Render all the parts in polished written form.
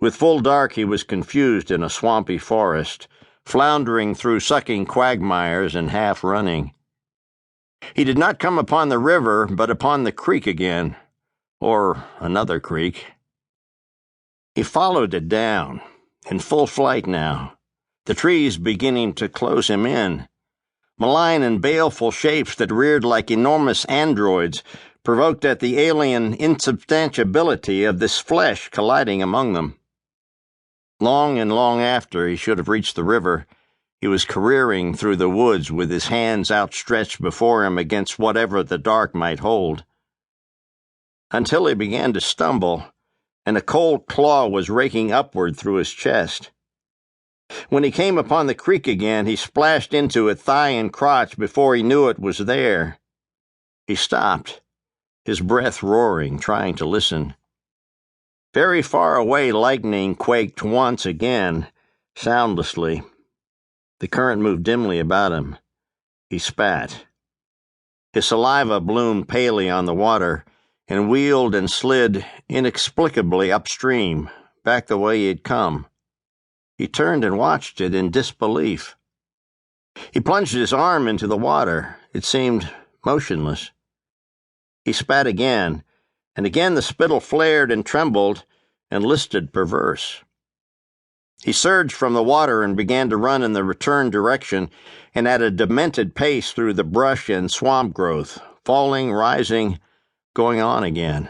With full dark he was confused in a swampy forest, floundering through sucking quagmires and half running. He did not come upon the river, but upon the creek again, or another creek. He followed it down, in full flight now, the trees beginning to close him in. Malign and baleful shapes that reared like enormous androids, provoked at the alien insubstantiability of this flesh colliding among them. Long and long after he should have reached the river, he was careering through the woods with his hands outstretched before him against whatever the dark might hold, until he began to stumble, and a cold claw was raking upward through his chest. When he came upon the creek again, he splashed into it thigh and crotch before he knew it was there. He stopped, his breath roaring, trying to listen. Very far away, lightning quaked once again, soundlessly. The current moved dimly about him. He spat. His saliva bloomed palely on the water, and wheeled and slid inexplicably upstream, back the way he had come. He turned and watched it in disbelief. He plunged his arm into the water. It seemed motionless. He spat again, and again the spittle flared and trembled and listed perverse. He surged from the water and began to run in the return direction, and at a demented pace through the brush and swamp growth, falling, rising, going on again.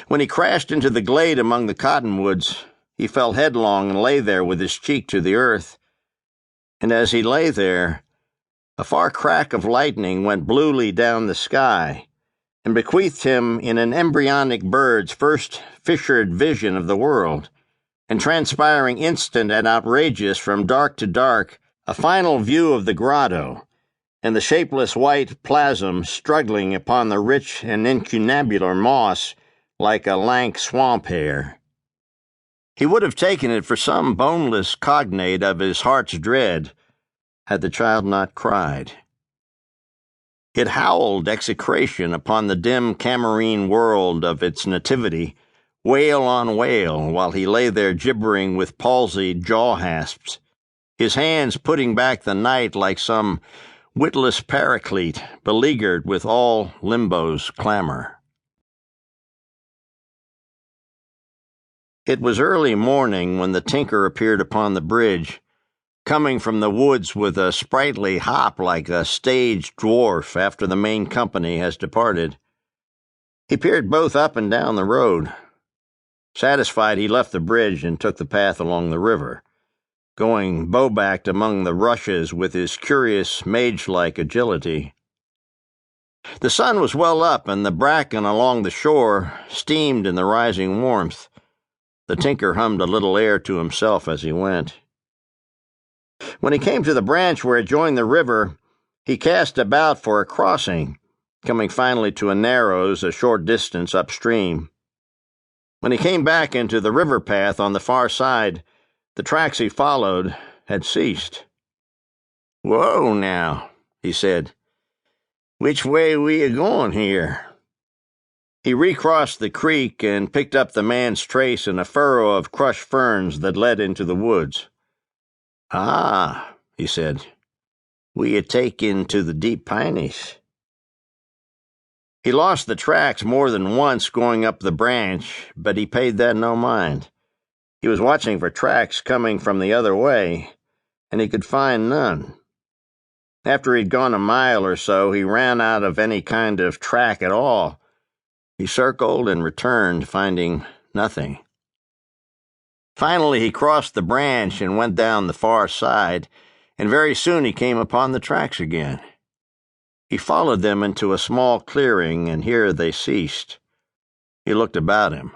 When he crashed into the glade among the cottonwoods, he fell headlong and lay there with his cheek to the earth. And as he lay there, a far crack of lightning went bluely down the sky, and bequeathed him in an embryonic bird's first fissured vision of the world, and transpiring instant and outrageous from dark to dark, a final view of the grotto, and the shapeless white plasm struggling upon the rich and incunabular moss like a lank swamp hare. He would have taken it for some boneless cognate of his heart's dread, had the child not cried. It howled execration upon the dim Camarine world of its nativity, wail on wail, while he lay there gibbering with palsied jaw hasps, his hands putting back the night like some witless paraclete, beleaguered with all limbo's clamor. It was early morning when the tinker appeared upon the bridge, coming from the woods with a sprightly hop like a stage dwarf after the main company has departed. He peered both up and down the road. Satisfied, he left the bridge and took the path along the river, going bow-backed among the rushes with his curious mage-like agility. The sun was well up, and the bracken along the shore steamed in the rising warmth. The tinker hummed a little air to himself as he went. When he came to the branch where it joined the river, he cast about for a crossing, coming finally to a narrows a short distance upstream. When he came back into the river path on the far side, the tracks he followed had ceased. "Whoa, now," he said. "Which way we a-goin' here?" He recrossed the creek and picked up the man's trace in a furrow of crushed ferns that led into the woods. "Ah," he said, "we a-takin' to the deep pinies." He lost the tracks more than once going up the branch, but he paid that no mind. He was watching for tracks coming from the other way, and he could find none. After he'd gone a mile or so, he ran out of any kind of track at all. He circled and returned, finding nothing. Finally, he crossed the branch and went down the far side, and very soon he came upon the tracks again. He followed them into a small clearing, and here they ceased. He looked about him.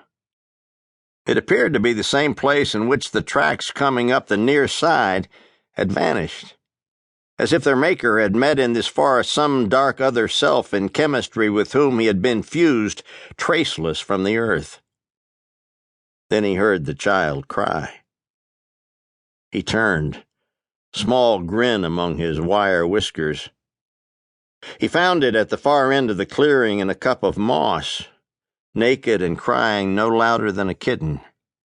It appeared to be the same place in which the tracks coming up the near side had vanished, as if their maker had met in this forest some dark other self in chemistry with whom he had been fused, traceless from the earth. Then he heard the child cry. He turned, small grin among his wire whiskers. He found it at the far end of the clearing in a cup of moss, naked and crying no louder than a kitten.